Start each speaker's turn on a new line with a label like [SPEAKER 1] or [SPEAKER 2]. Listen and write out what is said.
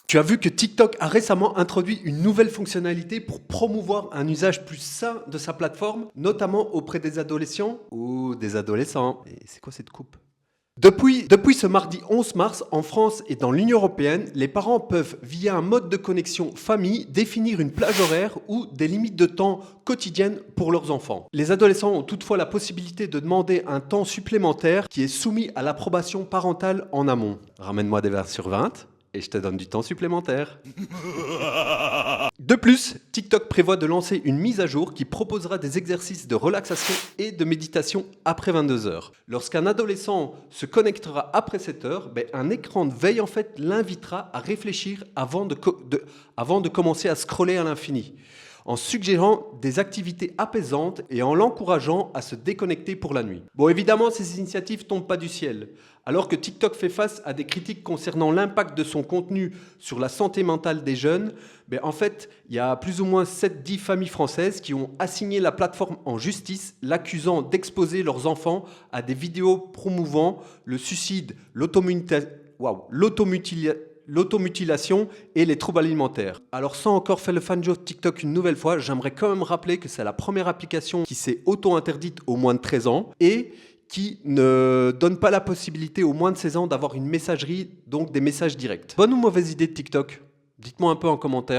[SPEAKER 1] Tu as vu que TikTok a récemment introduit une nouvelle fonctionnalité pour promouvoir un usage plus sain de sa plateforme, notamment auprès des adolescents ou des adolescents. Et c'est quoi cette coupe? Depuis ce mardi 11 mars, en France et dans l'Union européenne, les parents peuvent, via un mode de connexion famille, définir une plage horaire ou des limites de temps quotidiennes pour leurs enfants. Les adolescents ont toutefois la possibilité de demander un temps supplémentaire qui est soumis à l'approbation parentale en amont. Ramène-moi des verres sur 20 et je te donne du temps supplémentaire. De plus, TikTok prévoit de lancer une mise à jour qui proposera des exercices de relaxation et de méditation après 22 heures. Lorsqu'un adolescent se connectera après cette heure, un écran de veille en fait l'invitera à réfléchir avant de commencer à scroller à l'infini, en suggérant des activités apaisantes et en l'encourageant à se déconnecter pour la nuit. Bon, évidemment, ces initiatives ne tombent pas du ciel. Alors que TikTok fait face à des critiques concernant l'impact de son contenu sur la santé mentale des jeunes, en fait, il y a plus ou moins 7-10 familles françaises qui ont assigné la plateforme en justice, l'accusant d'exposer leurs enfants à des vidéos promouvant le suicide, l'automutilation et les troubles alimentaires. Alors sans encore faire le fan joke TikTok une nouvelle fois, j'aimerais quand même rappeler que c'est la première application qui s'est auto-interdite aux moins de 13 ans et qui ne donne pas la possibilité aux moins de 16 ans d'avoir une messagerie, donc des messages directs. Bonne ou mauvaise idée de TikTok? Dites-moi un peu en commentaire.